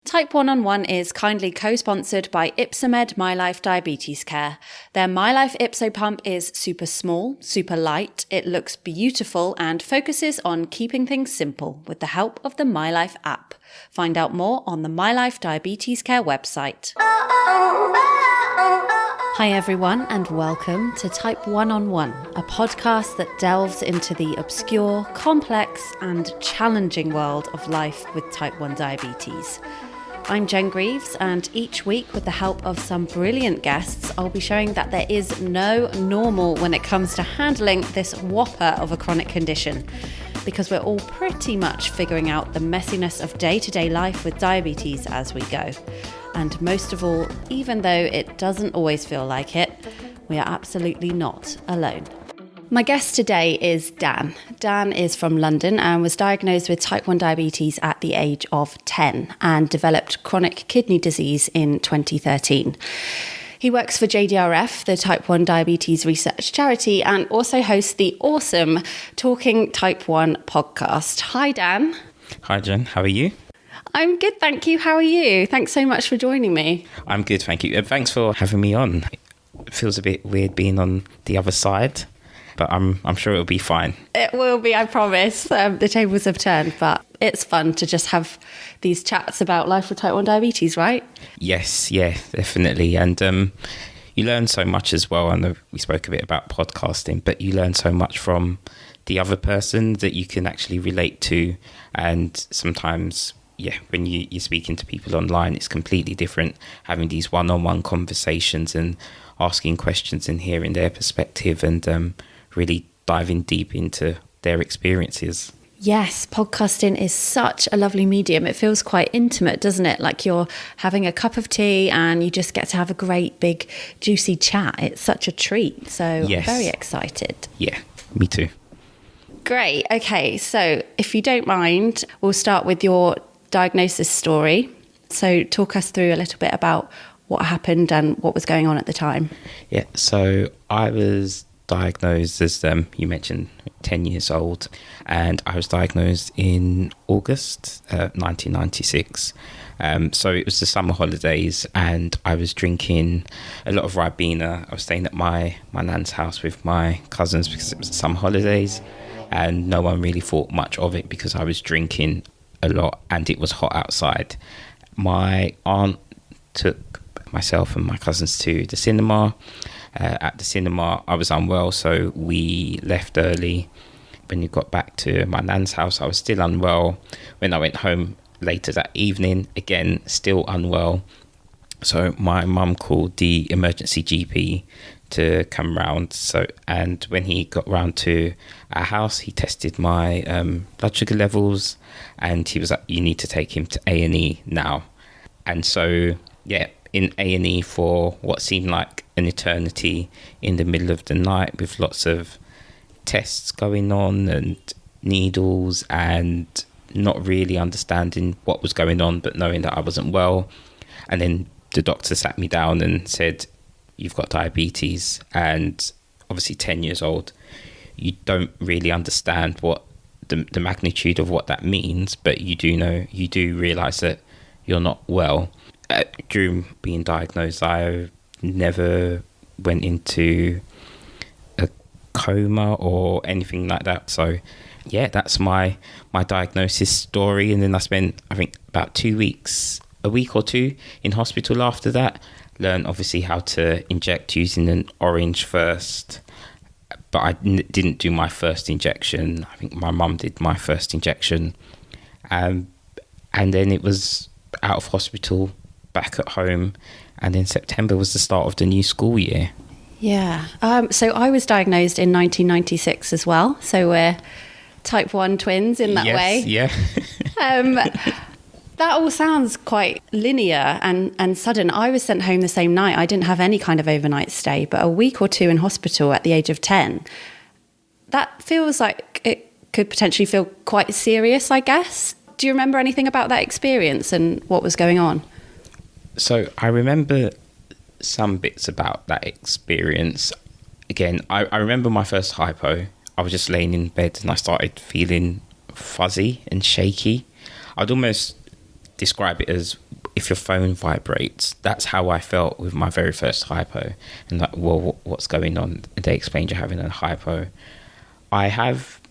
Type 1 is kindly co-sponsored by Ipsomed My Life Diabetes Care. Their My Life Ipso pump is super small, super light, it looks beautiful and focuses on keeping things simple with the help of the My Life app. Find out more on the My Life Diabetes Care website. Hi everyone and welcome to Type 1, a podcast that delves into the obscure, complex and challenging world of life with Type 1 diabetes. I'm Jen Grieves, and each week with the help of some brilliant guests, I'll be showing that there is no normal when it comes to handling this whopper of a chronic condition, because we're all pretty much figuring out the messiness of day-to-day life with diabetes as we go. And most of all, even though it doesn't always feel like it, we are absolutely not alone. My guest today is Dan. Dan is from London and was diagnosed with type 1 diabetes at the age of 10 and developed chronic kidney disease in 2013. He works for JDRF, the type 1 diabetes research charity, and also hosts the awesome Talking Type 1 podcast. Hi, Dan. Hi, Jen. How are you? I'm good, thank you. How are you? Thanks so much for joining me. I'm good, thank you. And thanks for having me on. It feels a bit weird being on the other side, but I'm sure it'll be fine. It will be, I promise. The tables have turned, but it's fun to just have these chats about life with type 1 diabetes, right? Yes, yeah, definitely. And you learn so much as well. I know we spoke a bit about podcasting, but you learn so much from the other person that you can actually relate to. And sometimes, yeah, when you're speaking to people online, it's completely different having these one-on-one conversations and asking questions and hearing their perspective and really diving deep into their experiences. Yes, podcasting is such a lovely medium. It feels quite intimate, doesn't it? Like you're having a cup of tea and you just get to have a great big juicy chat. It's such a treat. So yes. I'm very excited. Yeah, me too. Great. Okay, so if you don't mind, we'll start with your diagnosis story. So talk us through a little bit about what happened and what was going on at the time. Yeah, so I was diagnosed as you mentioned 10 years old, and I was diagnosed in August 1996. So it was the summer holidays and I was drinking a lot of Ribena. I was staying at my nan's house with my cousins because it was the summer holidays, and no one really thought much of it because I was drinking a lot and it was hot outside. My aunt took myself and my cousins to the cinema. At the cinema, I was unwell, so we left early. When we got back to my nan's house, I was still unwell. When I went home later that evening, again, still unwell. So my mum called the emergency GP to come round. And when he got round to our house, he tested my blood sugar levels, and he was like, "You need to take him to A&E now." And so, yeah, in A&E for what seemed like an eternity in the middle of the night with lots of tests going on and needles and not really understanding what was going on, but knowing that I wasn't well. And then the doctor sat me down and said, "You've got diabetes." And obviously 10 years old, you don't really understand what the magnitude of what that means, but you do realise that you're not well. During being diagnosed, I never went into a coma or anything like that. So yeah, that's my diagnosis story. And then I spent, I think, about a week or two in hospital after that. Learned obviously how to inject using an orange first, but I didn't do my first injection. I think my mum did my first injection, and then it was out of hospital, back at home, and then September was the start of the new school year. Yeah. So I was diagnosed in 1996 as well. So we're type 1 twins in that way. Yeah. That all sounds quite linear and sudden. I was sent home the same night. I didn't have any kind of overnight stay, but a week or two in hospital at the age of 10. That feels like it could potentially feel quite serious, I guess. Do you remember anything about that experience and what was going on? So I remember some bits about that experience. Again, I remember my first hypo. I was just laying in bed and I started feeling fuzzy and shaky. I'd almost describe it as if your phone vibrates. That's how I felt with my very first hypo. And like, well, what's going on? They explained you're having a hypo. I have,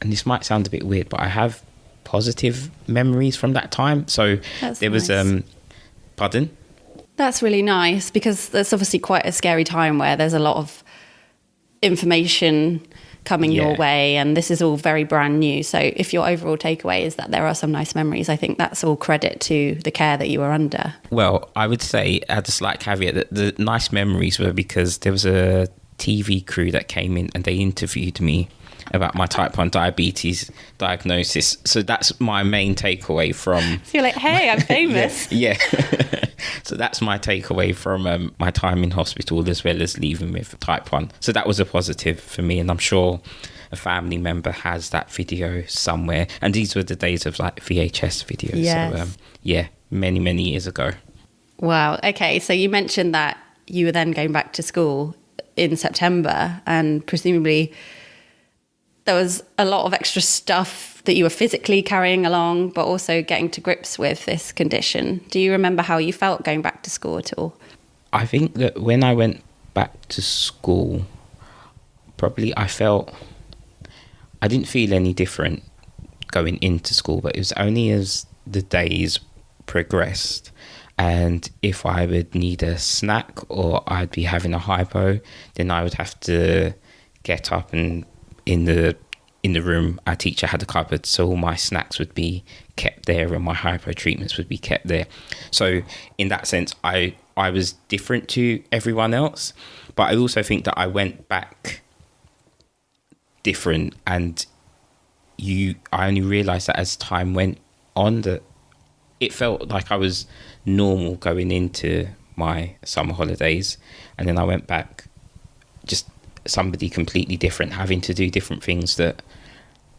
and this might sound a bit weird, but I have positive memories from that time. So That's there nice. was, pardon? That's really nice, because that's obviously quite a scary time where there's a lot of information coming your way, and this is all very brand new. So if your overall takeaway is that there are some nice memories, I think that's all credit to the care that you were under. Well, I would say, add a slight caveat, that the nice memories were because there was a TV crew that came in and they interviewed me about my type 1 diabetes diagnosis. So that's my main takeaway from... So you're like, hey, I'm famous. Yeah. So that's my takeaway from my time in hospital, as well as leaving with type 1. So that was a positive for me, and I'm sure a family member has that video somewhere. And these were the days of like VHS videos. Yes. So many years ago. Wow. Okay, so you mentioned that you were then going back to school in September, and presumably there was a lot of extra stuff that you were physically carrying along, but also getting to grips with this condition. Do you remember how you felt going back to school at all? I think that when I went back to school, probably I didn't feel any different going into school, but it was only as the days progressed, and if I would need a snack or I'd be having a hypo, then I would have to get up, and in the room, our teacher had a cupboard, so all my snacks would be kept there and my hypo treatments would be kept there. So in that sense, I was different to everyone else, but I also think that I went back different, and I only realised that as time went on that it felt like I was normal going into my summer holidays, and then I went back just somebody completely different, having to do different things that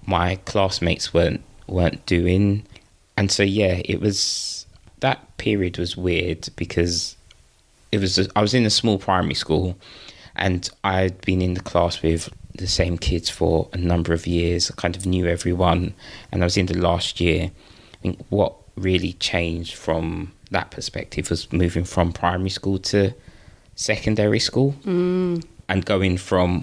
my classmates weren't doing. And so it was, that period was weird, because I was in a small primary school, and I'd been in the class with the same kids for a number of years. I kind of knew everyone, and I was in the last year. I think what really changed from that perspective was moving from primary school to secondary school. And going from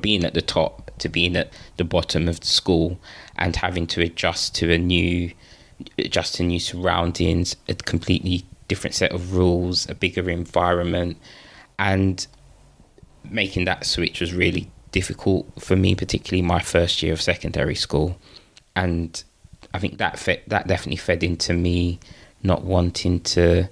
being at the top to being at the bottom of the school, and having to adjust to new surroundings, a completely different set of rules, a bigger environment, and making that switch was really difficult for me, particularly my first year of secondary school. And I think that definitely fed into me not wanting to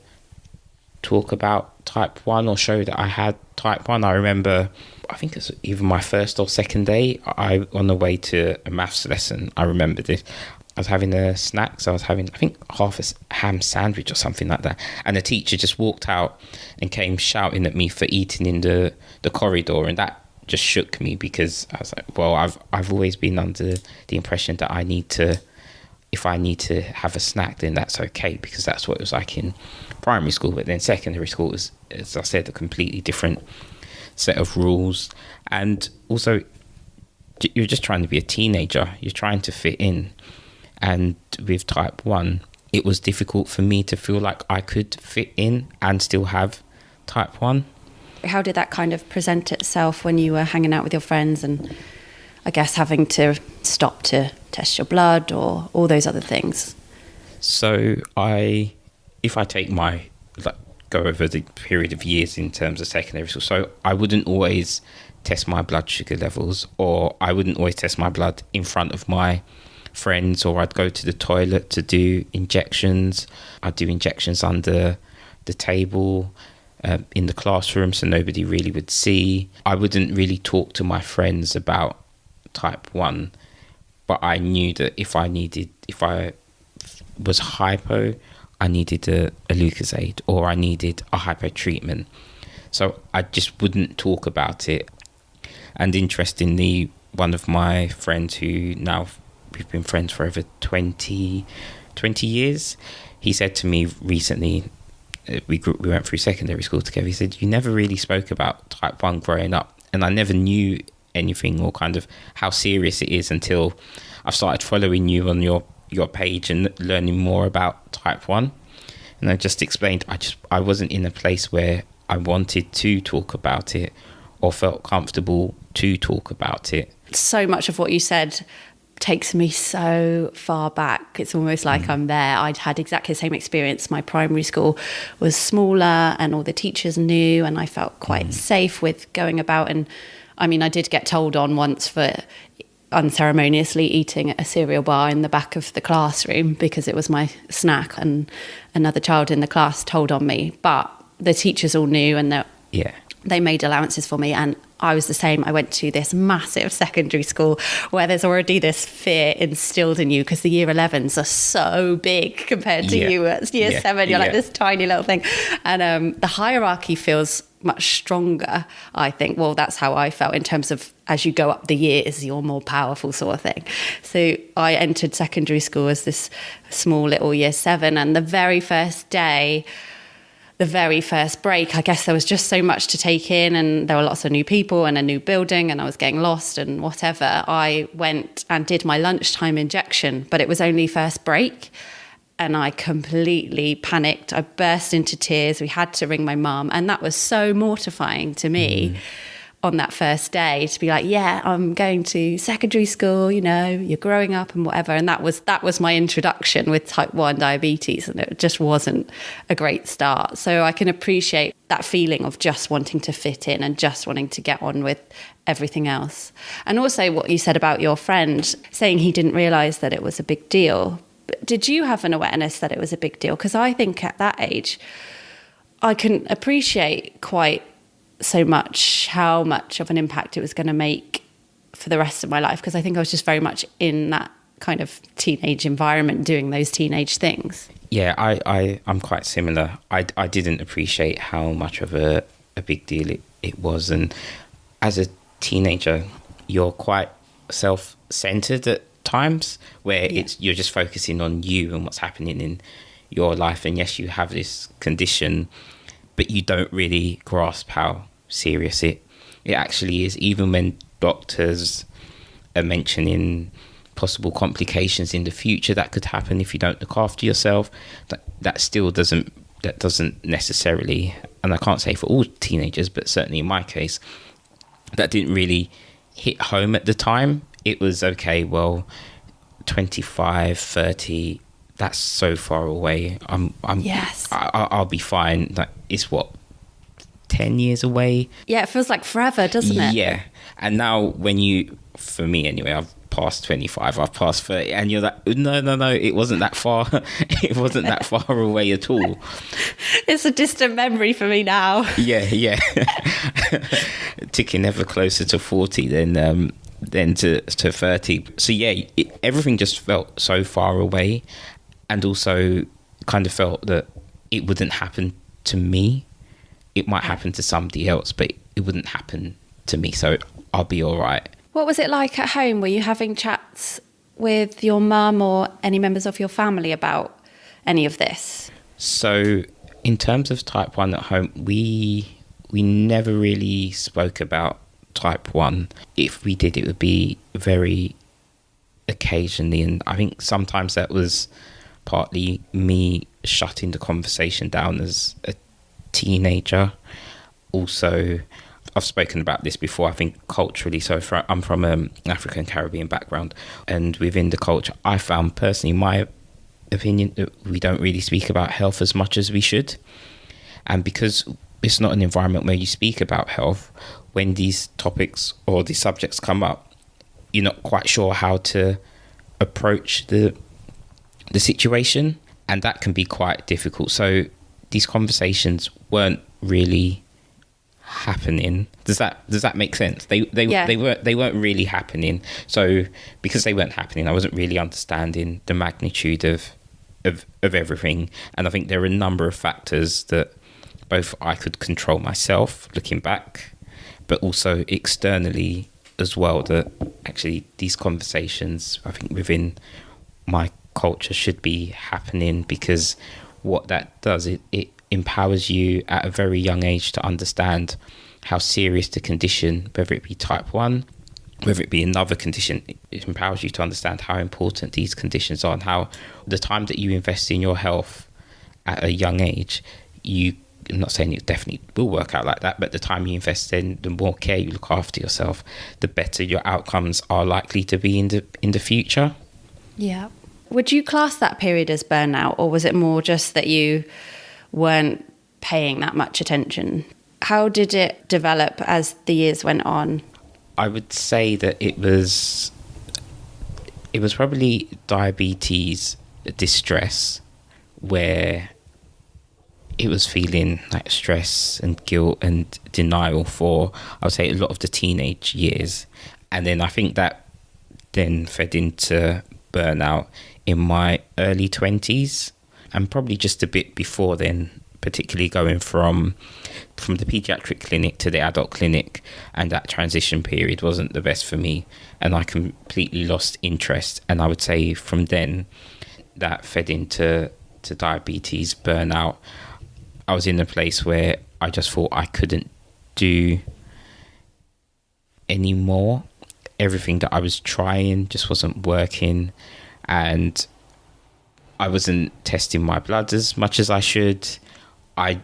talk about type 1 or show that I had type 1. I remember, I think it's either my first or second day, on the way to a maths lesson, I remember this. I was having a snack, so I was having, I think, half a ham sandwich or something like that. And the teacher just walked out and came shouting at me for eating in the corridor. And that just shook me, because I was like, well, I've always been under the impression that if I need to have a snack, then that's okay, because that's what it was like in primary school. But then secondary school was, as I said, a completely different set of rules. And also, you're just trying to be a teenager. You're trying to fit in. And with type 1, it was difficult for me to feel like I could fit in and still have type 1. How did that kind of present itself when you were hanging out with your friends, and I guess having to stop to test your blood or all those other things? So if I take go over the period of years in terms of secondary school, so I wouldn't always test my blood sugar levels, or I wouldn't always test my blood in front of my friends, or I'd go to the toilet to do injections. I'd do injections under the table in the classroom, so nobody really would see. I wouldn't really talk to my friends about type 1, but I knew that if I was hypo, I needed a Lucozade, or I needed a hypo treatment. So I just wouldn't talk about it. And interestingly, one of my friends who now we've been friends for over 20 years, he said to me recently, we went through secondary school together, he said, you never really spoke about type 1 growing up. And I never knew anything or kind of how serious it is until I started following you on your your page and learning more about type 1. And I just explained, I wasn't in a place where I wanted to talk about it or felt comfortable to talk about it. So much of what you said takes me so far back. It's almost like I'm there. I'd had exactly the same experience. My primary school was smaller and all the teachers knew, and I felt quite safe with going about. And I mean, I did get told on once for unceremoniously eating a cereal bar in the back of the classroom because it was my snack, and another child in the class told on me. But the teachers all knew, and they made allowances for me. And I was the same. I went to this massive secondary school where there's already this fear instilled in you because the year 11s are so big compared to you at year 7. You're like this tiny little thing. And the hierarchy feels much stronger, I think. Well, that's how I felt in terms of as you go up the years, you're more powerful sort of thing. So I entered secondary school as this small little year 7, and the very first day, the very first break, I guess there was just so much to take in, and there were lots of new people and a new building, and I was getting lost and whatever. I went and did my lunchtime injection, but it was only first break, and I completely panicked. I burst into tears. We had to ring my mum, and that was so mortifying to me on that first day to be like, yeah, I'm going to secondary school, you know, you're growing up and whatever. And that was my introduction with type 1 diabetes, and it just wasn't a great start. So I can appreciate that feeling of just wanting to fit in and just wanting to get on with everything else. And also what you said about your friend saying he didn't realise that it was a big deal. But did you have an awareness that it was a big deal? Because I think at that age, I couldn't appreciate quite so much how much of an impact it was going to make for the rest of my life, because I think I was just very much in that kind of teenage environment doing those teenage things. Yeah, I'm quite similar. I didn't appreciate how much of a big deal it was. And as a teenager, you're quite self-centered at times where you're just focusing on you and what's happening in your life. And yes, you have this condition, but you don't really grasp how serious it actually is. Even when doctors are mentioning possible complications in the future that could happen if you don't look after yourself, that still doesn't necessarily, and I can't say for all teenagers, but certainly in my case, that didn't really hit home at the time. It was okay, well, 25, 30, that's so far away. I'll be fine. Like, it's what, 10 years away? Yeah, it feels like forever, doesn't it? Yeah. And now for me anyway, I've passed 25, I've passed 30, and you're like, no, it wasn't that far. It wasn't that far away at all. It's a distant memory for me now. Yeah. Ticking ever closer to 40 than to 30. So yeah, everything just felt so far away, and also kind of felt that it wouldn't happen to me. It might happen to somebody else, but it wouldn't happen to me, so I'll be all right. What was it like at home? Were you having chats with your mum or any members of your family about any of this? So in terms of type 1 at home, we never really spoke about type 1. If we did, it would be very occasionally, and I think sometimes that was partly me shutting the conversation down as a teenager. Also, I've spoken about this before, I think culturally, I'm from an African Caribbean background, and within the culture, I found personally, my opinion, that we don't really speak about health as much as we should. And because it's not an environment where you speak about health, when these topics or these subjects come up, you're not quite sure how to approach the situation, and that can be quite difficult. So these conversations weren't really happening. Does that make sense? They weren't really happening. So because they weren't happening, I wasn't really understanding the magnitude of everything. And I think there are a number of factors that both I could control myself looking back, but also externally as well, that actually these conversations, I think within my culture, should be happening, because what that does, it empowers you at a very young age to understand how serious the condition, whether it be type 1 whether it be another condition, it empowers you to understand how important these conditions are, and how the time that you invest in your health at a young age, I'm not saying it definitely will work out like that, but the time you invest in, the more care you look after yourself, the better your outcomes are likely to be in the future. Yeah. Would you class that period as burnout, or was it more just that you weren't paying that much attention? How did it develop as the years went on? I would say that it was probably diabetes distress, where it was feeling like stress and guilt and denial for, I would say, a lot of the teenage years. And then I think that then fed into burnout in my early 20s, and probably just a bit before then, particularly going from the pediatric clinic to the adult clinic, and that transition period wasn't the best for me, and I completely lost interest. And I would say from then that fed into diabetes, burnout. I was in a place where I just thought I couldn't do any more. Everything that I was trying just wasn't working, and I wasn't testing my blood as much as I should. I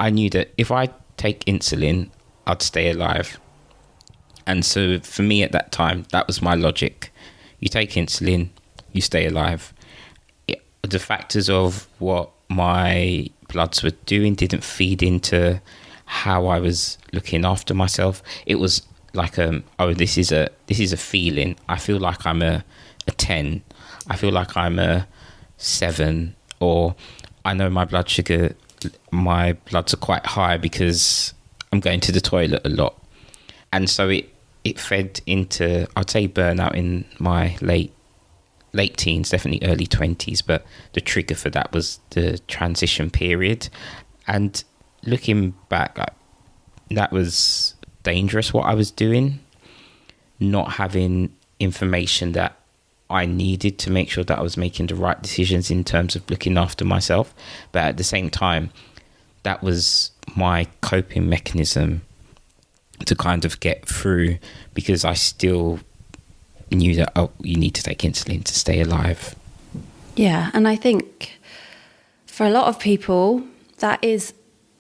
knew that if I take insulin, I'd stay alive. And so for me at that time, that was my logic. You take insulin, you stay alive. The factors of what my bloods were doing didn't feed into how I was looking after myself. It was like, this is a feeling. I feel like I'm a 10. I feel like I'm a 7, or I know my bloods are quite high because I'm going to the toilet a lot. And so it fed into, I'd say, burnout in my late teens, definitely early 20s, but the trigger for that was the transition period. And looking back, that was dangerous what I was doing, not having information that I needed to make sure that I was making the right decisions in terms of looking after myself. But at the same time, that was my coping mechanism to kind of get through, because I still knew that, you need to take insulin to stay alive. Yeah, and I think for a lot of people, that is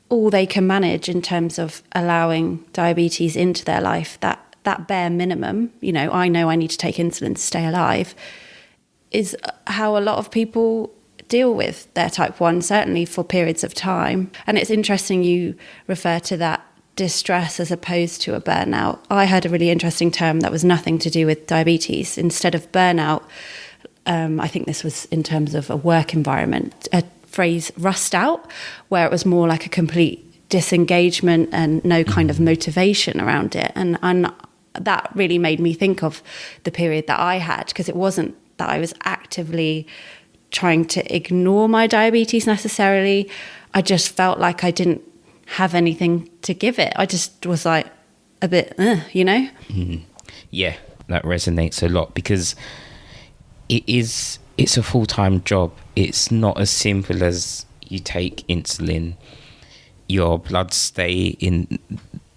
all they can manage in terms of allowing diabetes into their life. That bare minimum, I know I need to take insulin to stay alive, is how a lot of people deal with their type 1, certainly for periods of time. And it's interesting you refer to that distress as opposed to a burnout. I heard a really interesting term that was nothing to do with diabetes. Instead of burnout, I think this was in terms of a work environment, a phrase rust out, where it was more like a complete disengagement and no kind of motivation around it. And that really made me think of the period that I had, because it wasn't that I was actively trying to ignore my diabetes necessarily. I just felt like I didn't have anything to give it. I just was like a bit, Yeah, that resonates a lot, because it's a full-time job. It's not as simple as you take insulin, your blood stay in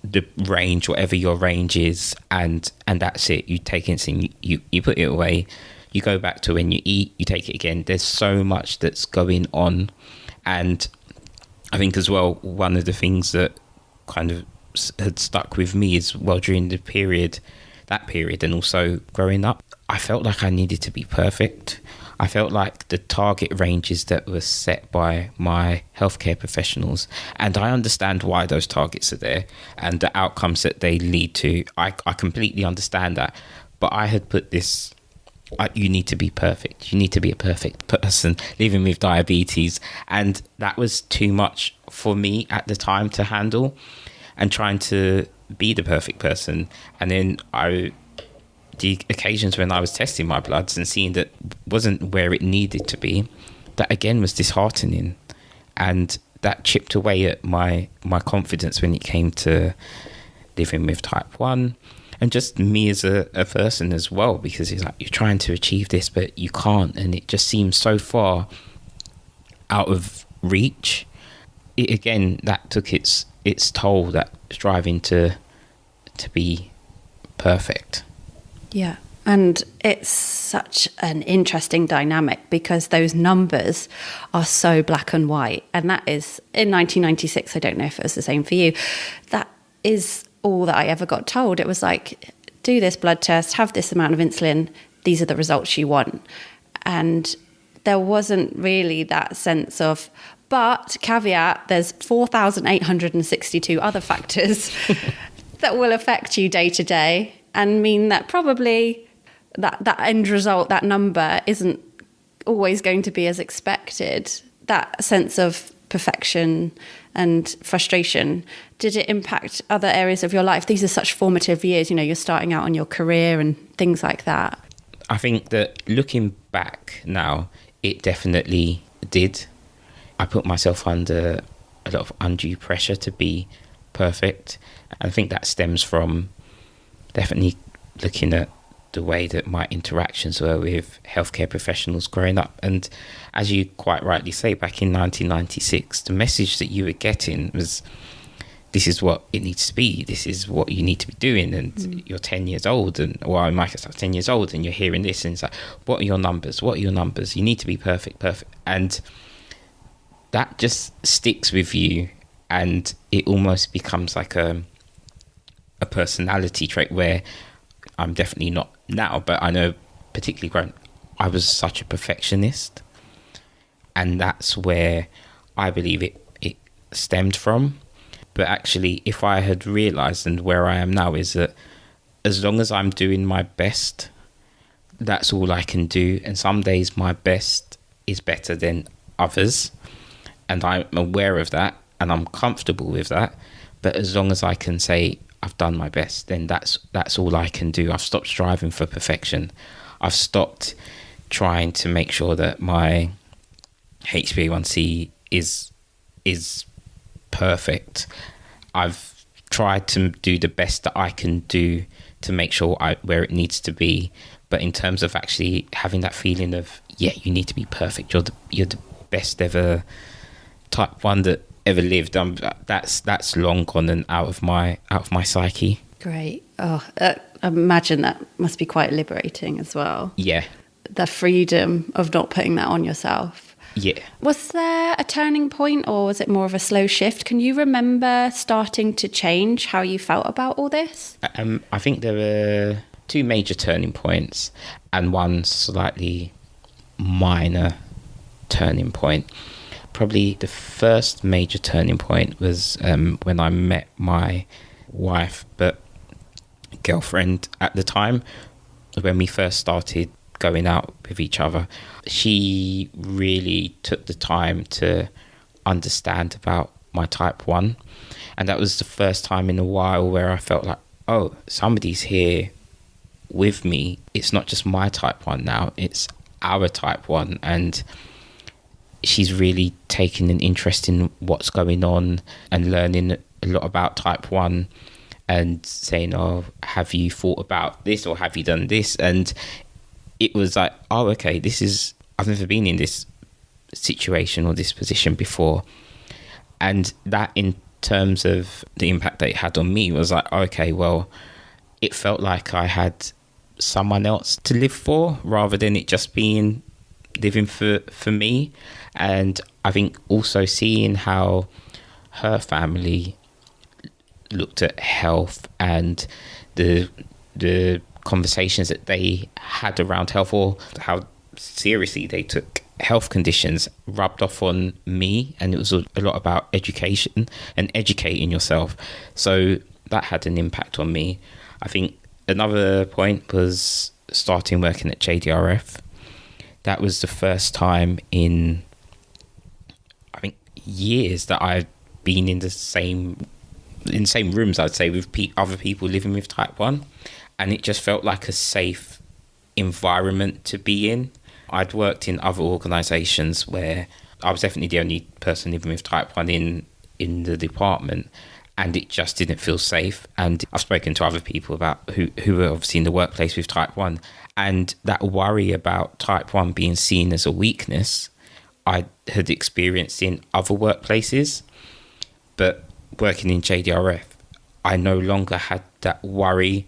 the range, whatever your range is, and that's it. You take insulin, you put it away, you go back to when you eat, you take it again. There's so much that's going on. And I think as well, one of the things that kind of had stuck with me is, well, during that period and also growing up, I felt like I needed to be perfect. I felt like the target ranges that were set by my healthcare professionals, and I understand why those targets are there and the outcomes that they lead to. I completely understand that. But I had put this, you need to be perfect. You need to be a perfect person living with diabetes. And that was too much for me at the time to handle, and trying to be the perfect person. And then the occasions when I was testing my bloods and seeing that wasn't where it needed to be, that again was disheartening. And that chipped away at my confidence when it came to living with type 1. And just me as a person as well, because it's like you're trying to achieve this, but you can't. And it just seems so far out of reach. That took its toll, that striving to be perfect. Yeah. And it's such an interesting dynamic because those numbers are so black and white. And that is, in 1996, I don't know if it was the same for you, that is all that I ever got told. It was like, do this blood test, have this amount of insulin, these are the results you want. And there wasn't really that sense of, but caveat, there's 4,862 other factors that will affect you day to day and mean that probably that end result, that number, isn't always going to be as expected. That sense of perfection and frustration, did it impact other areas of your life? These are such formative years, you're starting out on your career and things like that. I think that looking back now, it definitely did. I put myself under a lot of undue pressure to be perfect. And I think that stems from definitely looking at the way that my interactions were with healthcare professionals growing up. And as you quite rightly say, back in 1996, the message that you were getting was, this is what it needs to be. This is what you need to be doing. And you're 10 years old, and well, in my case, I was 10 years old, and you're hearing this, and it's like, what are your numbers? What are your numbers? You need to be perfect. And that just sticks with you, and it almost becomes like a personality trait where I'm definitely not now, but I know particularly growing, I was such a perfectionist, and that's where I believe it stemmed from. But actually, if I had realised, and where I am now is that as long as I'm doing my best, that's all I can do. And some days my best is better than others, and I'm aware of that, and I'm comfortable with that. But as long as I can say I've done my best, then that's all I can do. I've stopped striving for perfection. I've stopped trying to make sure that my HbA1c is perfect. I've tried to do the best that I can do to make sure where it needs to be. But in terms of actually having that feeling of, yeah, you need to be perfect, you're the best ever type 1 that ever lived, that's long gone and out of my psyche. Great. I imagine that must be quite liberating as well. Yeah. The freedom of not putting that on yourself. Yeah. Was there a turning point, or was it more of a slow shift? Can you remember starting to change how you felt about all this? I think there were 2 major turning points and 1 slightly minor turning point. Probably the first major turning point was when I met my wife, but girlfriend at the time, when we first started going out with each other. She really took the time to understand about my type 1. And that was the first time in a while where I felt like, oh, somebody's here with me. It's not just my type 1 now, it's our type 1. And she's really taken an interest in what's going on and learning a lot about type 1 and saying, oh, have you thought about this, or have you done this? And it was like, oh, okay, I've never been in this situation or this position before. And that, in terms of the impact that it had on me, was like, okay, well, it felt like I had someone else to live for rather than it just being living for me. And I think also seeing how her family looked at health and the conversations that they had around health, or how seriously they took health conditions, rubbed off on me. And it was a lot about education and educating yourself. So that had an impact on me. I think another point was starting working at JDRF. That was the first time in, I think, years that I've been in the same rooms, I'd say, with other people living with type 1. And it just felt like a safe environment to be in. I'd worked in other organisations where I was definitely the only person living with type 1 in the department, and it just didn't feel safe. And I've spoken to other people about who are obviously in the workplace with type 1, and that worry about type 1 being seen as a weakness I had experienced in other workplaces. But working in JDRF, I no longer had that worry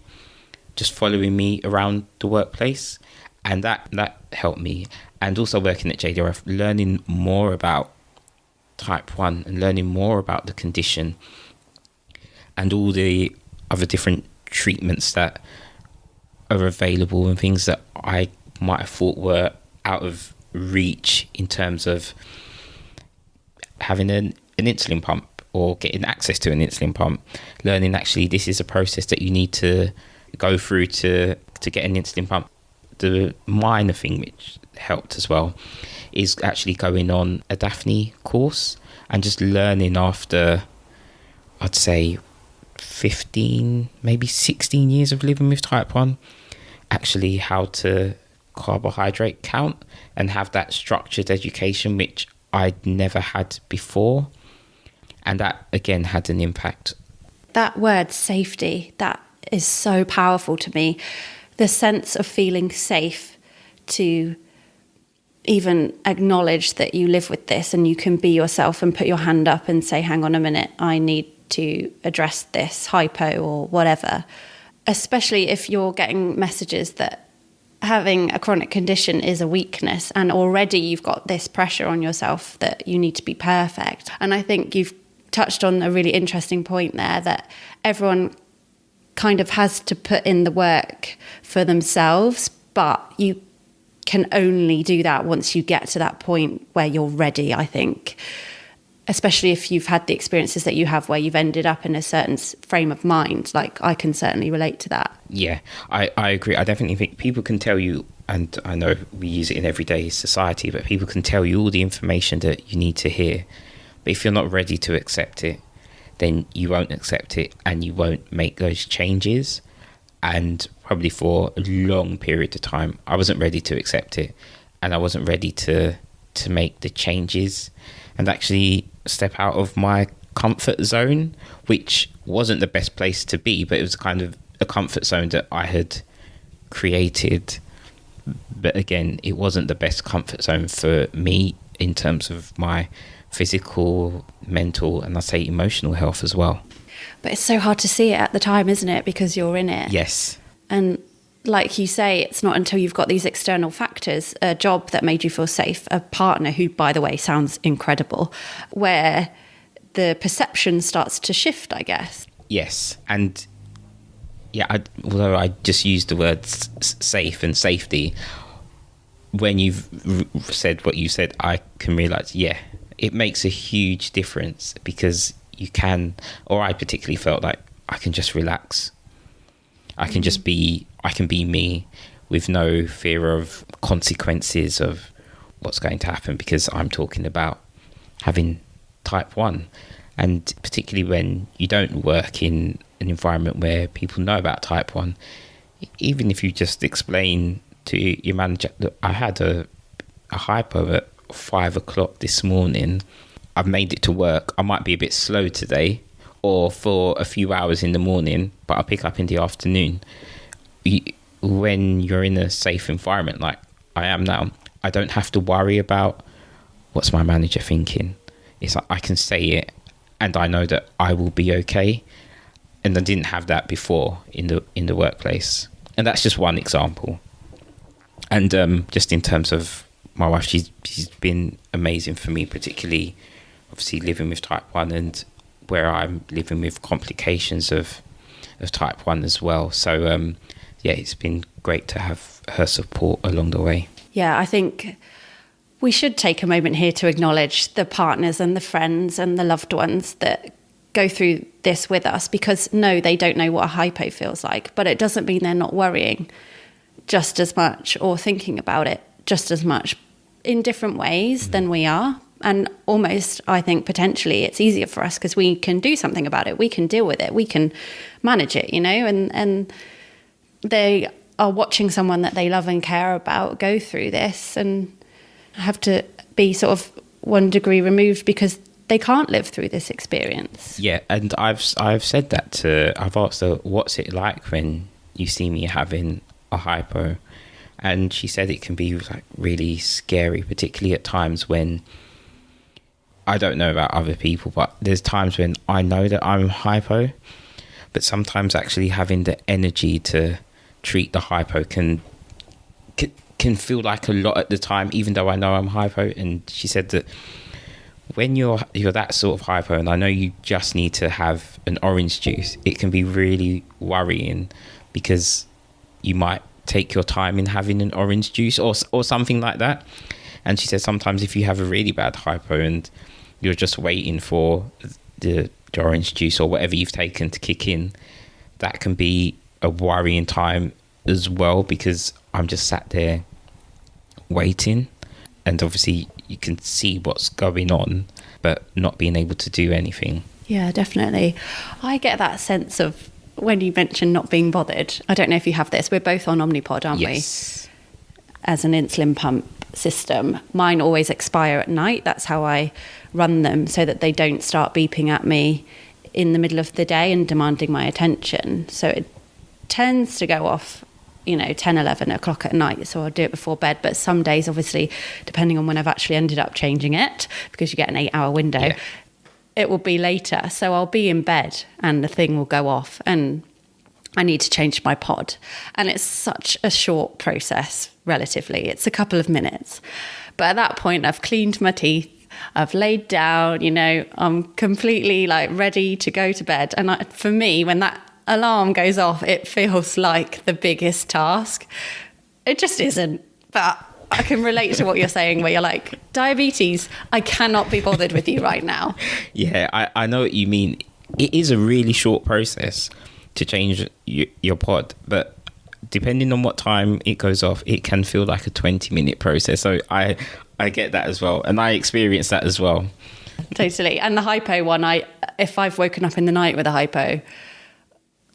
just following me around the workplace, and that helped me. And also working at JDRF, learning more about type 1 and learning more about the condition and all the other different treatments that are available and things that I might have thought were out of reach in terms of having an insulin pump or getting access to an insulin pump. Learning actually this is a process that you need to go through to get an insulin pump. The minor thing which helped as well is actually going on a Daphne course and just learning after, I'd say, 15, maybe 16 years of living with type 1, actually how to carbohydrate count and have that structured education, which I'd never had before. And that, again, had an impact. That word safety, that is so powerful to me. The sense of feeling safe to even acknowledge that you live with this and you can be yourself and put your hand up and say, hang on a minute, I need to address this hypo or whatever. Especially if you're getting messages that having a chronic condition is a weakness and already you've got this pressure on yourself that you need to be perfect. And I think you've touched on a really interesting point there, that everyone kind of has to put in the work for themselves, but you can only do that once you get to that point where you're ready, I think. Especially if you've had the experiences that you have where you've ended up in a certain frame of mind. Like, I can certainly relate to that. Yeah, I agree. I definitely think people can tell you, and I know we use it in everyday society, but people can tell you all the information that you need to hear. But if you're not ready to accept it, then you won't accept it and you won't make those changes. And probably for a long period of time, I wasn't ready to accept it and I wasn't ready to make the changes and actually step out of my comfort zone, which wasn't the best place to be, but it was kind of a comfort zone that I had created. But again, it wasn't the best comfort zone for me in terms of my physical, mental, and I say emotional health as well. But it's so hard to see it at the time, isn't it? Because you're in it. Yes. And like you say, it's not until you've got these external factors, a job that made you feel safe, a partner who, by the way, sounds incredible, where the perception starts to shift, I guess. Yes. And yeah, although I just used the words safe and safety, when you've said what you said, I can realise, yeah, it makes a huge difference because you can, or I particularly felt like I can just relax. I can just be, I can be me with no fear of consequences of what's going to happen because I'm talking about having type 1. And particularly when you don't work in an environment where people know about type 1, even if you just explain to your manager, look, I had a hypo at 5 o'clock this morning. I've made it to work. I might be a bit slow today or for a few hours in the morning, but I'll pick up in the afternoon. When you're in a safe environment like I am now, I don't have to worry about what's my manager thinking. It's like I can say it and I know that I will be okay. And I didn't have that before in the workplace. And that's just one example. And just in terms of my wife, she's been amazing for me, particularly obviously living with type 1 and where I'm living with complications of type 1 as well. So yeah, it's been great to have her support along the way. Yeah, I think we should take a moment here to acknowledge the partners and the friends and the loved ones that go through this with us, because no, they don't know what a hypo feels like, but it doesn't mean they're not worrying just as much or thinking about it just as much in different ways than we are. And almost, I think, potentially it's easier for us because we can do something about it. We can deal with it. We can manage it, you know, and they are watching someone that they love and care about go through this and have to be sort of 1 degree removed because they can't live through this experience. Yeah, and I've said that I've asked her, what's it like when you see me having a hypo? And she said it can be like really scary, particularly at times when, I don't know about other people, but there's times when I know that I'm hypo, but sometimes actually having the energy to treat the hypo can feel like a lot at the time, even though I know I'm hypo. And she said that when you're that sort of hypo, and I know you just need to have an orange juice, it can be really worrying because you might take your time in having an orange juice or something like that. And she said sometimes if you have a really bad hypo and you're just waiting for the orange juice or whatever you've taken to kick in, that can be a worrying time as well, because I'm just sat there waiting, and obviously you can see what's going on but not being able to do anything. Yeah, definitely. I get that sense of when you mention not being bothered. I don't know if you have this. We're both on Omnipod, aren't Yes. we? As an insulin pump system. Mine always expire at night. That's how I run them, so that they don't start beeping at me in the middle of the day and demanding my attention. So it tends to go off 10, 11 o'clock at night. So I'll do it before bed. But some days, obviously, depending on when I've actually ended up changing it, because you get an 8-hour window, it will be later. So I'll be in bed and the thing will go off and I need to change my pod. And it's such a short process, relatively. It's a couple of minutes. But at that point, I've cleaned my teeth. I've laid down, I'm completely ready to go to bed. And for me, when that alarm goes off, it feels like the biggest task. It just isn't. But I can relate to what you're saying, where you're like, diabetes, I cannot be bothered with you right now. Yeah, I know what you mean. It is a really short process to change your pod, but depending on what time it goes off, it can feel like a 20-minute process. So I get that as well, and I experience that as well. Totally. And the hypo one, if I've woken up in the night with a hypo,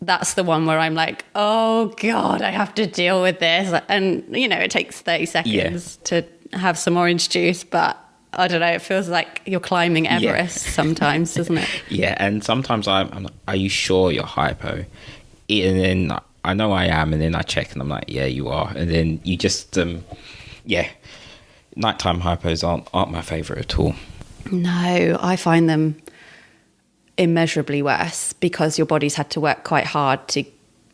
that's the one where I'm like, oh God, I have to deal with this. And, it takes 30 seconds to have some orange juice, but I don't know, it feels like you're climbing Everest sometimes, doesn't it? Yeah, and sometimes I'm like, are you sure you're hypo? And then I know I am, and then I check and I'm like, yeah, you are. And then you just, nighttime hypos aren't my favourite at all. No, I find them immeasurably worse because your body's had to work quite hard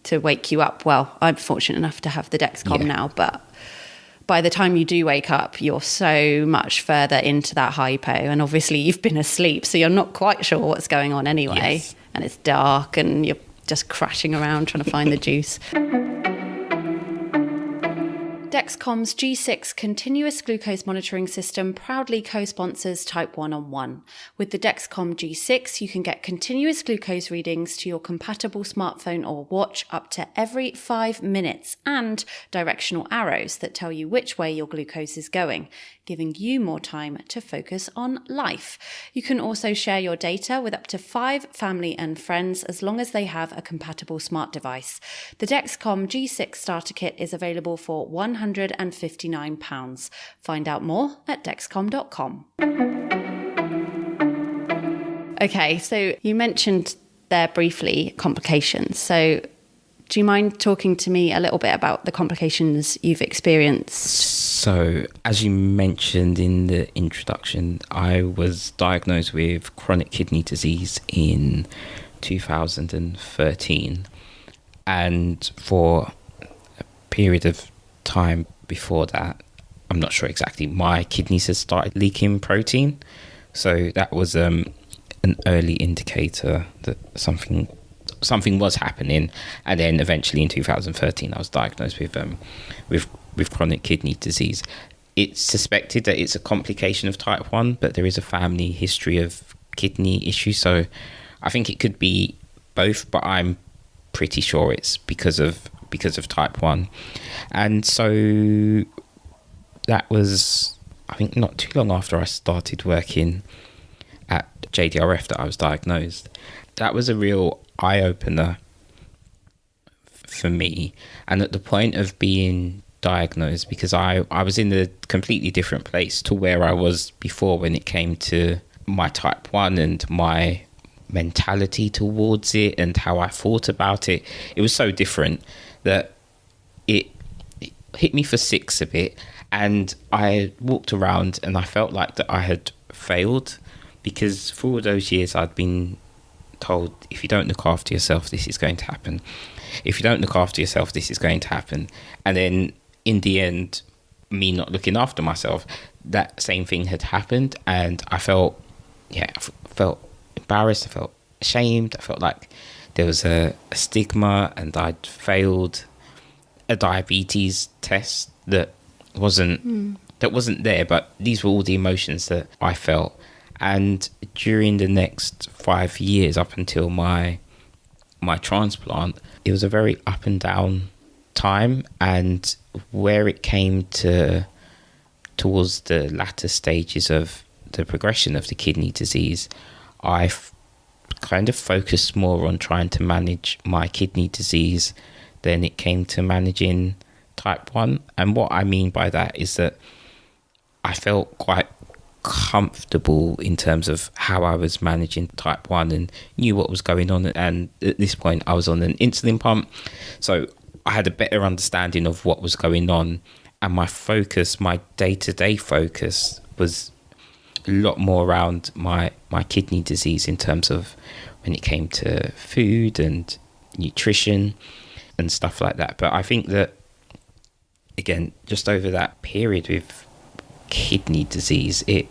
to wake you up. Well, I'm fortunate enough to have the Dexcom now, but by the time you do wake up, you're so much further into that hypo, and obviously you've been asleep, so you're not quite sure what's going on anyway. And it's dark and you're just crashing around trying to find the juice. Dexcom's G6 continuous glucose monitoring system proudly co-sponsors Type 1 on 1. With the Dexcom G6, you can get continuous glucose readings to your compatible smartphone or watch up to every 5 minutes, and directional arrows that tell you which way your glucose is going, giving you more time to focus on life. You can also share your data with up to 5 family and friends as long as they have a compatible smart device. The Dexcom G6 starter kit is available for £159. Find out more at dexcom.com. Okay, so you mentioned there briefly complications. So do you mind talking to me a little bit about the complications you've experienced? So, as you mentioned in the introduction, I was diagnosed with chronic kidney disease in 2013. And for a period of time before that, I'm not sure exactly, my kidneys had started leaking protein. So that was an early indicator that something was happening. And then eventually in 2013 I was diagnosed with chronic kidney disease. It's suspected that it's a complication of type 1, but there is a family history of kidney issues, so I think it could be both, but I'm pretty sure it's because of type 1. And so that was, I think, not too long after I started working at JDRF that I was diagnosed. That was a real eye-opener for me. And at the point of being diagnosed, because I was in a completely different place to where I was before when it came to my type 1 and my mentality towards it and how I thought about it. It was so different that it hit me for 6 a bit, and I walked around and I felt like that I had failed, because for all those years I'd been told, if you don't look after yourself, this is going to happen. if you don't look after yourself, this is going to happen. And then in the end, me not looking after myself, that same thing had happened, and I felt embarrassed, I felt ashamed, I felt like there was a stigma, and I'd failed a diabetes test that wasn't there, but these were all the emotions that I felt. And during the next 5 years up until my transplant, it was a very up and down time, and where it came towards the latter stages of the progression of the kidney disease, I kind of focused more on trying to manage my kidney disease than it came to managing type 1. And what I mean by that is that I felt quite comfortable in terms of how I was managing type 1 and knew what was going on. And at this point, I was on an insulin pump, so I had a better understanding of what was going on. And my focus, my day-to-day focus, was a lot more around my kidney disease in terms of when it came to food and nutrition and stuff like that. But I think that, again, just over that period with kidney disease, it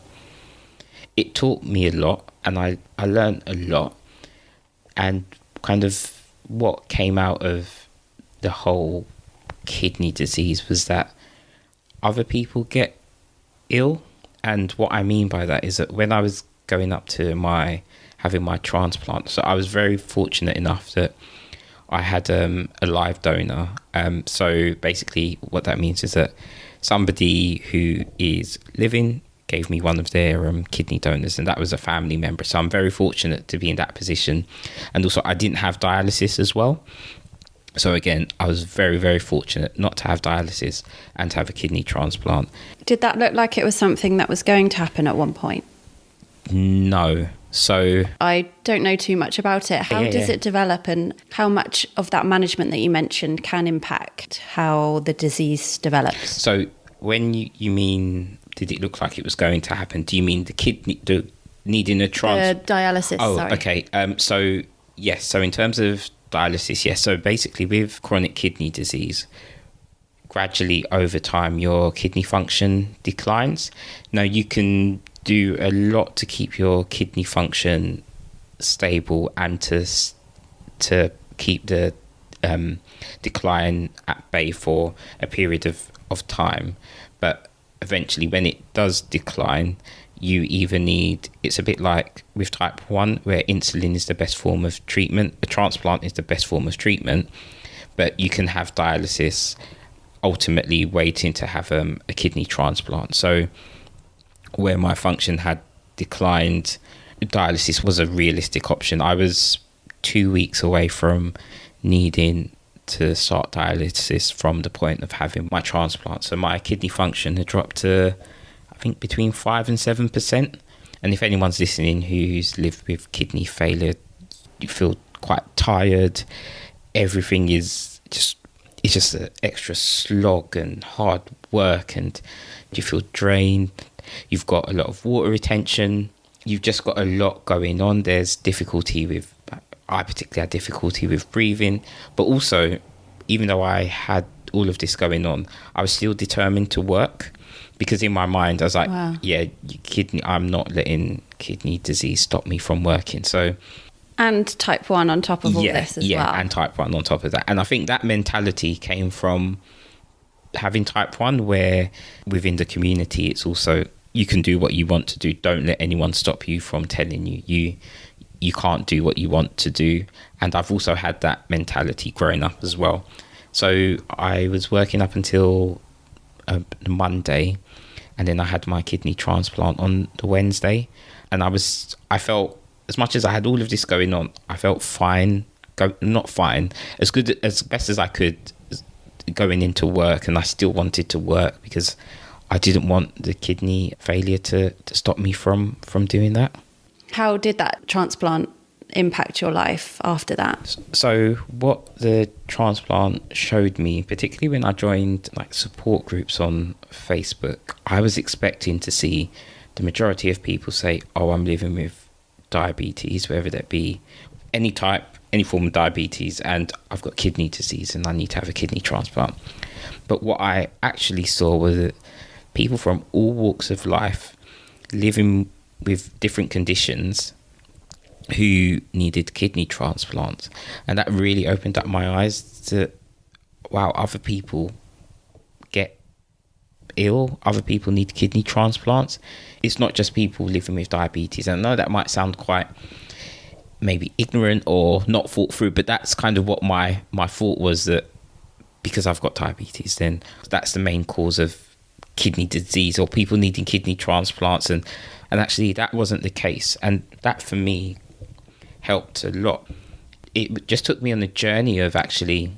taught me a lot, and I learned a lot. And kind of what came out of the whole kidney disease was that other people get ill. And what I mean by that is that when I was going up to having my transplant, so I was very fortunate enough that I had a live donor. So basically what that means is that somebody who is living gave me one of their kidney donors, and that was a family member. So I'm very fortunate to be in that position. And also I didn't have dialysis as well. So again, I was very, very fortunate not to have dialysis and to have a kidney transplant. Did that look like it was something that was going to happen at one point? No. So I don't know too much about it. How does it develop, and how much of that management that you mentioned can impact how the disease develops? So when you mean, did it look like it was going to happen? Do you mean the kidney, needing a dialysis? Oh, sorry. Okay. So yes. So in terms of dialysis, yes. So basically, with chronic kidney disease, gradually over time, your kidney function declines. Now, you can do a lot to keep your kidney function stable and to keep the decline at bay for a period of time. But eventually, when it does decline, you either need, it's a bit like with type 1, where insulin is the best form of treatment, a transplant is the best form of treatment, but you can have dialysis ultimately waiting to have a kidney transplant. So where my function had declined, dialysis was a realistic option. I was 2 weeks away from needing to start dialysis from the point of having my transplant. So my kidney function had dropped to, I think, between 5 and 7%. And if anyone's listening who's lived with kidney failure, you feel quite tired. Everything is just an extra slog and hard work, and you feel drained. You've got a lot of water retention. You've just got a lot going on. There's difficulty with, I particularly had difficulty with breathing, but also, even though I had all of this going on, I was still determined to work, because in my mind I was like, wow, I'm not letting kidney disease stop me from working. So, and type 1 on top of all this as well. Yeah, and type 1 on top of that. And I think that mentality came from having type 1, where within the community it's also, you can do what you want to do. Don't let anyone stop you from telling you can't do what you want to do. And I've also had that mentality growing up as well. So I was working up until Monday, and then I had my kidney transplant on the Wednesday. And I felt, as much as I had all of this going on, I felt fine, not fine, as best as I could going into work. And I still wanted to work because I didn't want the kidney failure to stop me from doing that. How did that transplant impact your life after that? So what the transplant showed me, particularly when I joined like support groups on Facebook, I was expecting to see the majority of people say, oh, I'm living with diabetes, whether that be any type, any form of diabetes, and I've got kidney disease and I need to have a kidney transplant. But what I actually saw was that people from all walks of life living with different conditions who needed kidney transplants. And that really opened up my eyes to, wow, other people get ill, other people need kidney transplants. It's not just people living with diabetes. And I know that might sound quite maybe ignorant or not thought through, but that's kind of what my thought was, that because I've got diabetes, then that's the main cause of kidney disease or people needing kidney transplants. And actually that wasn't the case. And that for me helped a lot. It just took me on a journey of actually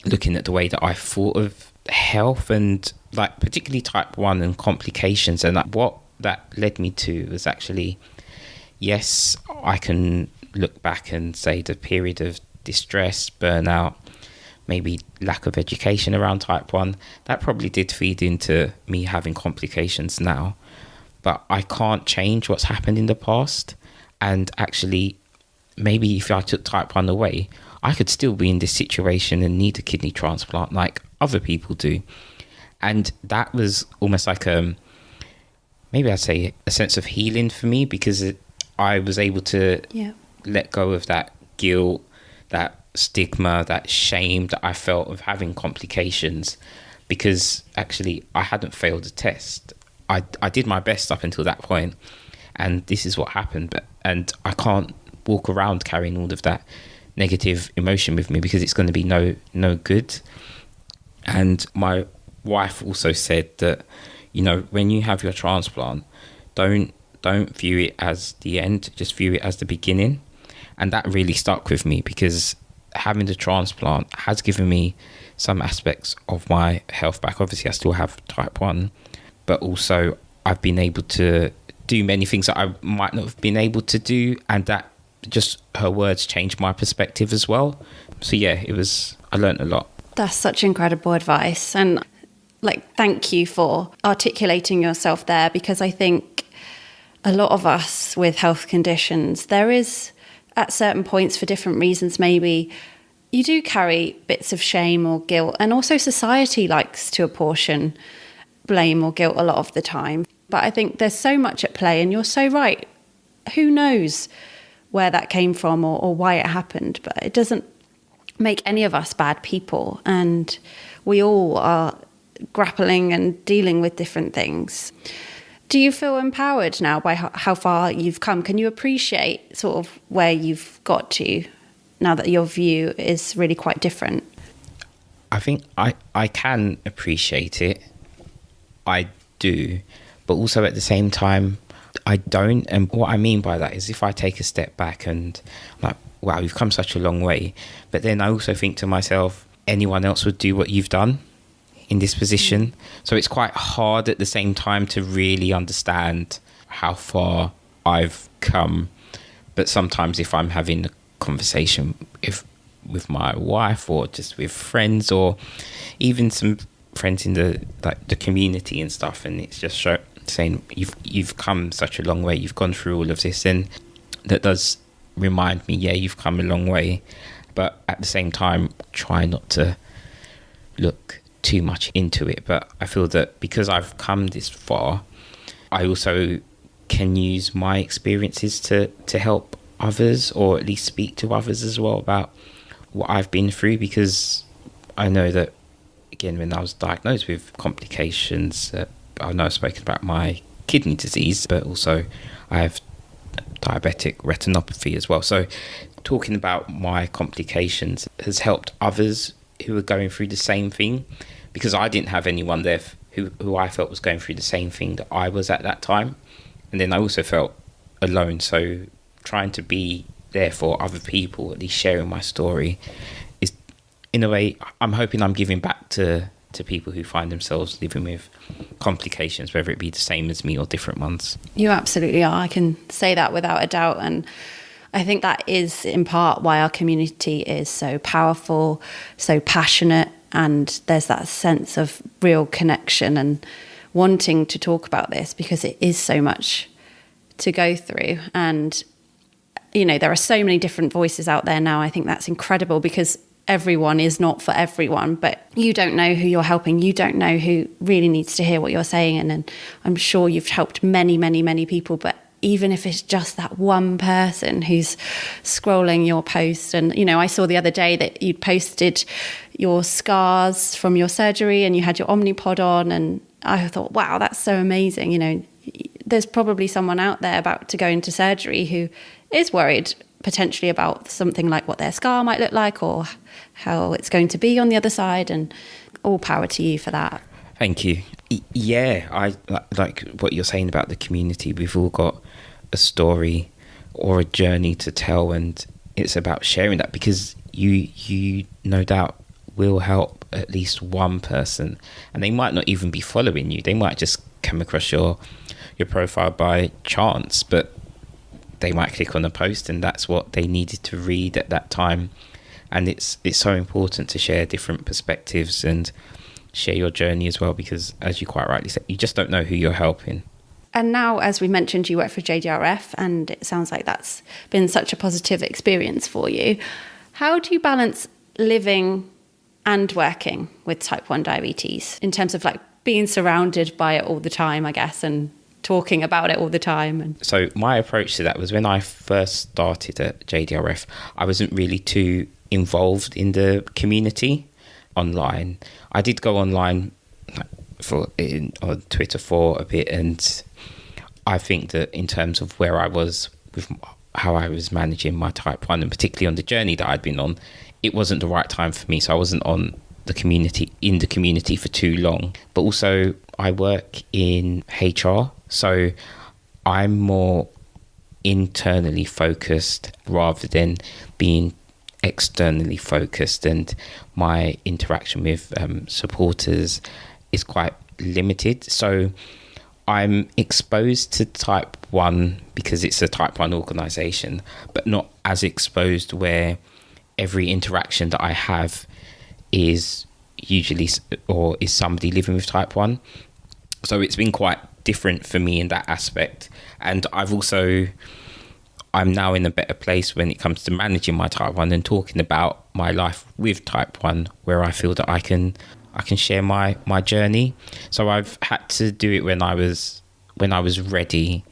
looking at the way that I thought of health, and like particularly type 1 and complications. And what that led me to was actually, yes, I can look back and say the period of distress, burnout, maybe lack of education around type 1, that probably did feed into me having complications now. But I can't change what's happened in the past. And actually, maybe if I took type 1 away, I could still be in this situation and need a kidney transplant like other people do. And that was almost like maybe I'd say a sense of healing for me, because I was able to let go of that guilt, that stigma, that shame that I felt of having complications, because actually I hadn't failed a test. I did my best up until that point, and this is what happened. And I can't walk around carrying all of that negative emotion with me, because it's going to be no good. And my wife also said that, you know, when you have your transplant, don't view it as the end, just view it as the beginning. And that really stuck with me, because having the transplant has given me some aspects of my health back. Obviously I still have type 1, but also I've been able to do many things that I might not have been able to do, and that just her words changed my perspective as well. So yeah, I learned a lot. That's such incredible advice, and thank you for articulating yourself there, because I think a lot of us with health conditions, there is at certain points, for different reasons, maybe you do carry bits of shame or guilt, and also society likes to apportion blame or guilt a lot of the time. But I think there's so much at play, and you're so right. Who knows where that came from or why it happened, but it doesn't make any of us bad people, and we all are grappling and dealing with different things. Do you feel empowered now by how far you've come? Can you appreciate sort of where you've got to now that your view is really quite different? I think I can appreciate it. I do. But also at the same time, I don't. And what I mean by that is, if I take a step back and like, wow, you've come such a long way. But then I also think to myself, anyone else would do what you've done in this position. So it's quite hard at the same time to really understand how far I've come. But sometimes if I'm having a conversation with my wife, or just with friends, or even some friends in the community and stuff, and it's just saying you've come such a long way, you've gone through all of this, and that does remind me, yeah, you've come a long way. But at the same time, try not to look too much into it. But I feel that because I've come this far, I also can use my experiences to help others, or at least speak to others as well about what I've been through. Because I know that, again, when I was diagnosed with complications, I know I've spoken about my kidney disease, but also I have diabetic retinopathy as well. So talking about my complications has helped others who are going through the same thing, because I didn't have anyone there who I felt was going through the same thing that I was at that time. And then I also felt alone. So trying to be there for other people, at least sharing my story, is, in a way, I'm hoping I'm giving back to people who find themselves living with complications, whether it be the same as me or different ones. You absolutely are. I can say that without a doubt. And I think that is in part why our community is so powerful, so passionate, and there's that sense of real connection and wanting to talk about this, because it is so much to go through. And you know, there are so many different voices out there now. I think that's incredible because everyone is not for everyone, but you don't know who you're helping. You don't know who really needs to hear what you're saying. And I'm sure you've helped many, many, many people, but even if it's just that one person who's scrolling your post. And, you know, I saw the other day that you'd posted your scars from your surgery and you had your Omnipod on. And I thought, wow, that's so amazing. You know, there's probably someone out there about to go into surgery who is worried potentially about something like what their scar might look like or how it's going to be on the other side. And all power to you for that. Thank you. Yeah, I like what you're saying about the community. We've all got a story or a journey to tell, and it's about sharing that because you no doubt will help at least one person, and they might not even be following you. They might just come across your profile by chance, but they might click on a post and that's what they needed to read at that time. And it's so important to share different perspectives and share your journey as well, because as you quite rightly said, you just don't know who you're helping. And now, as we mentioned, you work for JDRF, and it sounds like that's been such a positive experience for you. How do you balance living and working with type 1 diabetes in terms of like being surrounded by it all the time, I guess, and talking about it all the time? And so my approach to that was when I first started at JDRF, I wasn't really too involved in the community online. I did go online on Twitter for a bit, and I think that in terms of where I was with how I was managing my type 1, and particularly on the journey that I'd been on, it wasn't the right time for me. So I wasn't in the community for too long. But also I work in HR, so I'm more internally focused rather than being externally focused, and my interaction with supporters is quite limited. So I'm exposed to type 1 because it's a type 1 organisation, but not as exposed where every interaction that I have is usually or is somebody living with type 1. So it's been quite different for me in that aspect. And I'm now in a better place when it comes to managing my type 1 and talking about my life with type 1, where I feel that I can share my journey. So I've had to do it when I was ready.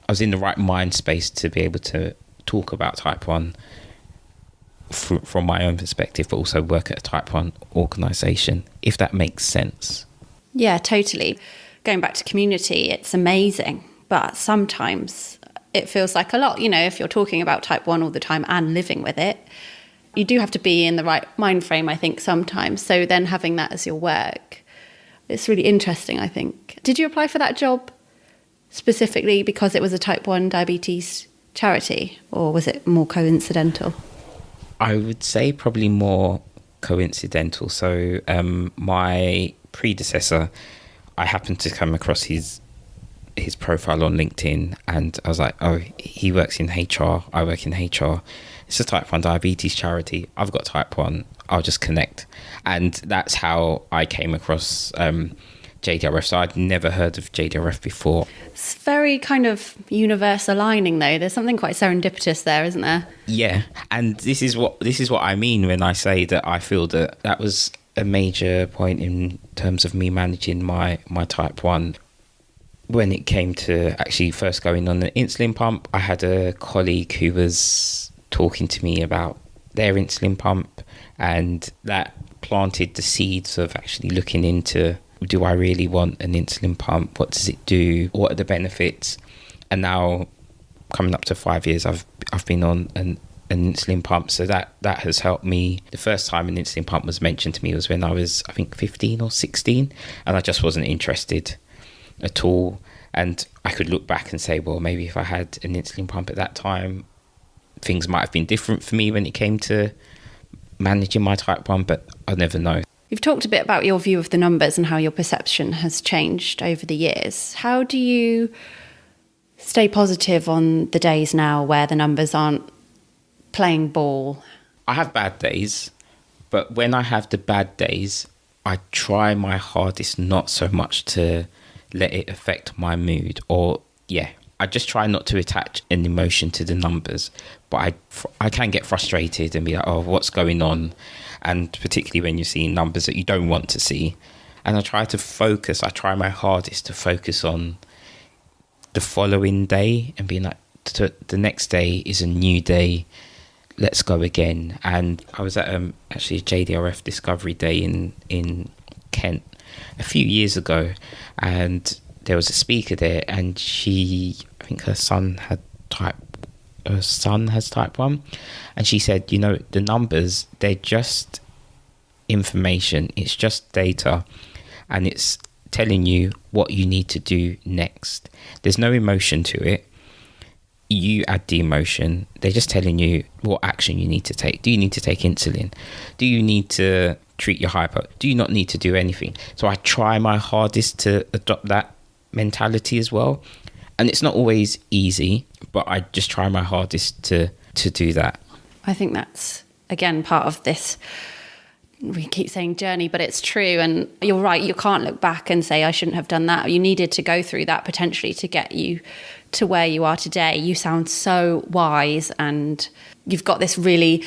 I was in the right mind space to be able to talk about type 1 from my own perspective, but also work at a type 1 organisation, if that makes sense. Yeah, totally. Going back to community, it's amazing, but sometimes it feels like a lot. You know, if you're talking about type 1 all the time and living with it, you do have to be in the right mind frame, I think, sometimes. So then having that as your work, it's really interesting, I think. Did you apply for that job specifically because it was a type 1 diabetes charity, or was it more coincidental? I would say probably more coincidental. So my predecessor, I happened to come across his profile on LinkedIn, and I was like, oh, he works in HR, I work in HR. It's a type 1 diabetes charity. I've got type 1. I'll just connect. And that's how I came across JDRF. So I'd never heard of JDRF before. It's very kind of universe aligning, though. There's something quite serendipitous there, isn't there? Yeah. And this is what I mean when I say that I feel that was a major point in terms of me managing my type 1. When it came to actually first going on an insulin pump, I had a colleague who was talking to me about their insulin pump, and that planted the seeds of actually looking into, do I really want an insulin pump? What does it do? What are the benefits? And now, coming up to 5 years, I've been on an insulin pump, so that has helped me. The first time an insulin pump was mentioned to me was when I was, I think, 15 or 16, and I just wasn't interested at all. And I could look back and say, well, maybe if I had an insulin pump at that time, things might have been different for me when it came to managing my type 1, but I'll never know. You've talked a bit about your view of the numbers and how your perception has changed over the years. How do you stay positive on the days now where the numbers aren't playing ball? I have bad days, but when I have the bad days, I try my hardest not so much to let it affect my mood. Or, yeah, I just try not to attach an emotion to the numbers, but I can get frustrated and be like, oh, what's going on? And particularly when you're seeing numbers that you don't want to see. And I try my hardest to focus on the following day and being like, the next day is a new day. Let's go again. And I was at actually a JDRF Discovery Day in Kent a few years ago, and there was a speaker there, and I think her son has type 1, and she said, the numbers, they're just information, it's just data, and it's telling you what you need to do next. There's no emotion to it. You add the emotion. They're just telling you what action you need to take. Do you need to take insulin? Do you need to treat your hyper? Do you not need to do anything? So I try my hardest to adopt that mentality as well. And it's not always easy, but I just try my hardest to do that. I think that's, again, part of this, we keep saying journey, but it's true. And you're right, you can't look back and say, I shouldn't have done that. You needed to go through that potentially to get you to where you are today. You sound so wise, and you've got this real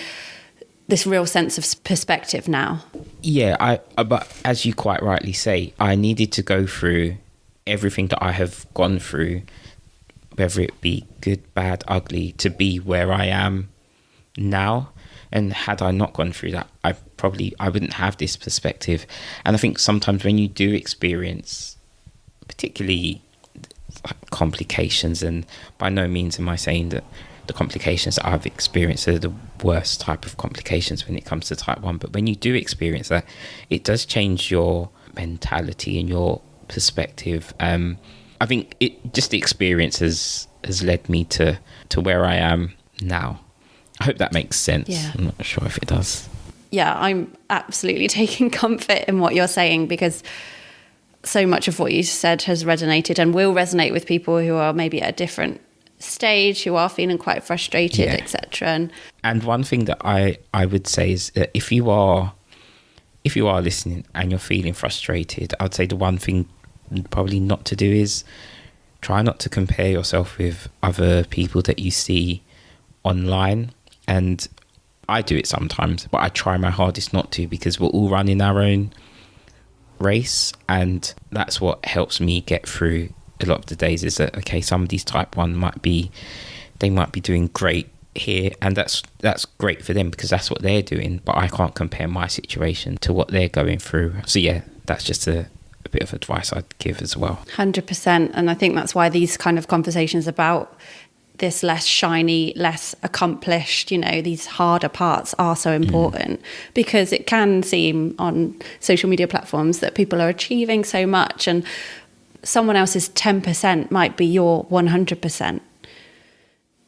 sense of perspective now. Yeah, but as you quite rightly say, I needed to go through everything that I have gone through, whether it be good, bad, ugly, to be where I am now. And had I not gone through that, I wouldn't have this perspective. And I think sometimes when you do experience, particularly complications, and by no means am I saying that the complications that I've experienced are the worst type of complications when it comes to type 1, but when you do experience that, it does change your mentality and your perspective. I think the experience has led me to where I am now. I hope that makes sense. Yeah. I'm not sure if it does. Yeah, I'm absolutely taking comfort in what you're saying, because so much of what you said has resonated and will resonate with people who are maybe at a different stage, who are feeling quite frustrated, etc. And one thing that I would say is that if you are listening and you're feeling frustrated, I'd say the one thing probably not to do is try not to compare yourself with other people that you see online. And I do it sometimes, but I try my hardest not to, because we're all running our own race, and that's what helps me get through a lot of the days. Is that, okay, somebody's type 1 might be doing great here, and that's great for them because that's what they're doing, but I can't compare my situation to what they're going through. So yeah, that's just a bit of advice I'd give as well. 100%. And I think that's why these kind of conversations about this less shiny, less accomplished, these harder parts are so important, because it can seem on social media platforms that people are achieving so much, and someone else's 10% might be your 100%.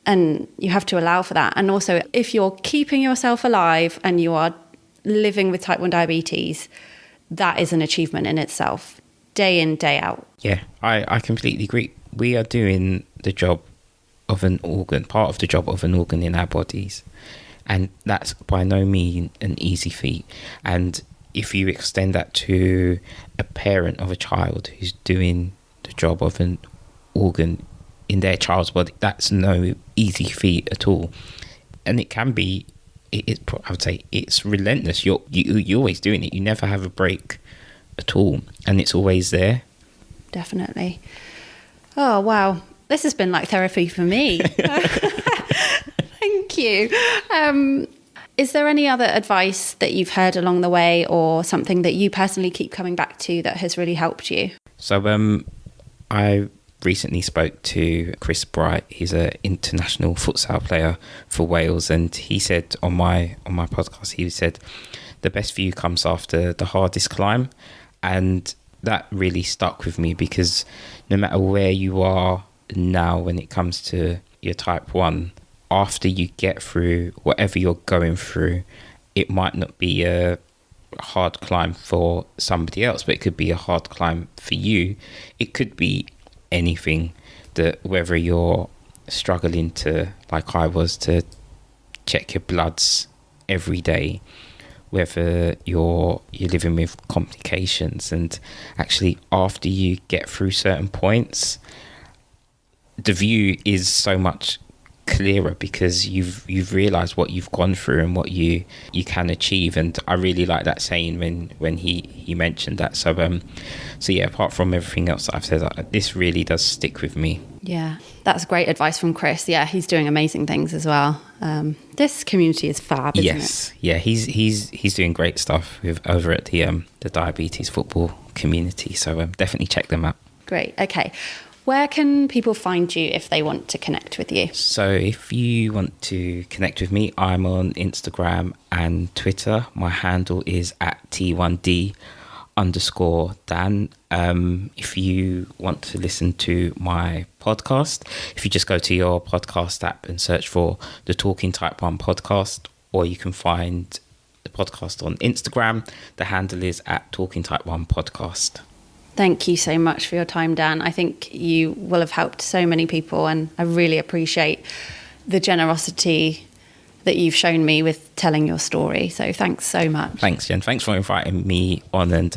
And you have to allow for that. And also, if you're keeping yourself alive and you are living with type 1 diabetes, that is an achievement in itself, day in, day out. Yeah, I completely agree. We are doing the job of an organ, part of the job of an organ in our bodies, and that's by no means an easy feat. And if you extend that to a parent of a child who's doing the job of an organ in their child's body, that's no easy feat at all. And it can be, I would say it's relentless. You're always doing it. You never have a break at all, and it's always there. Definitely. Oh wow, this has been like therapy for me. Thank you. Is there any other advice that you've heard along the way, or something that you personally keep coming back to that has really helped you? So I recently spoke to Chris Bright. He's an international futsal player for Wales, and he said on my podcast, he said the best view comes after the hardest climb. And that really stuck with me, because no matter where you are now when it comes to your type 1, after you get through whatever you're going through, it might not be a hard climb for somebody else, but it could be a hard climb for you. It could be anything, that whether you're struggling to, like I was, to check your bloods every day, whether you're living with complications, and actually after you get through certain points, the view is so much clearer because you've realized what you've gone through and what you can achieve. And I really like that saying when he mentioned that. So yeah, apart from everything else that I've said, this really does stick with me. Yeah, that's great advice from Chris. Yeah, he's doing amazing things as well. This community is fab, isn't it? Yeah, he's doing great stuff over at the diabetes football community. So definitely check them out. Great. Okay. Where can people find you if they want to connect with you? So if you want to connect with me, I'm on Instagram and Twitter. My handle is @T1D_Dan. If you want to listen to my podcast, if you just go to your podcast app and search for the Talking Type 1 podcast, or you can find the podcast on Instagram. The handle is @Talking Type 1 podcast. Thank you so much for your time, Dan. I think you will have helped so many people, and I really appreciate the generosity that you've shown me with telling your story. So thanks so much. Thanks, Jen. Thanks for inviting me on, and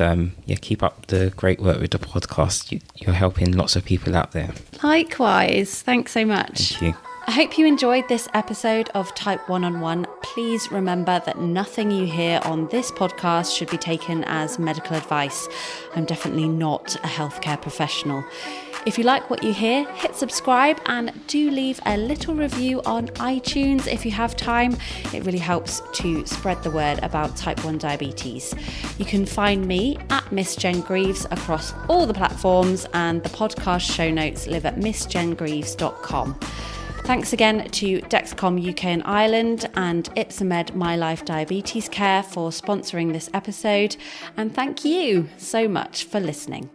keep up the great work with the podcast. You're helping lots of people out there. Likewise. Thanks so much. Thank you. I hope you enjoyed this episode of Type 1 Please remember that nothing you hear on this podcast should be taken as medical advice. I'm definitely not a healthcare professional. If you like what you hear, hit subscribe and do leave a little review on iTunes if you have time. It really helps to spread the word about type 1 diabetes. You can find me at Miss Jen Grieves across all the platforms, and the podcast show notes live at missjengrieves.com. Thanks again to Dexcom UK and Ireland and Ipsomed My Life Diabetes Care for sponsoring this episode. And thank you so much for listening.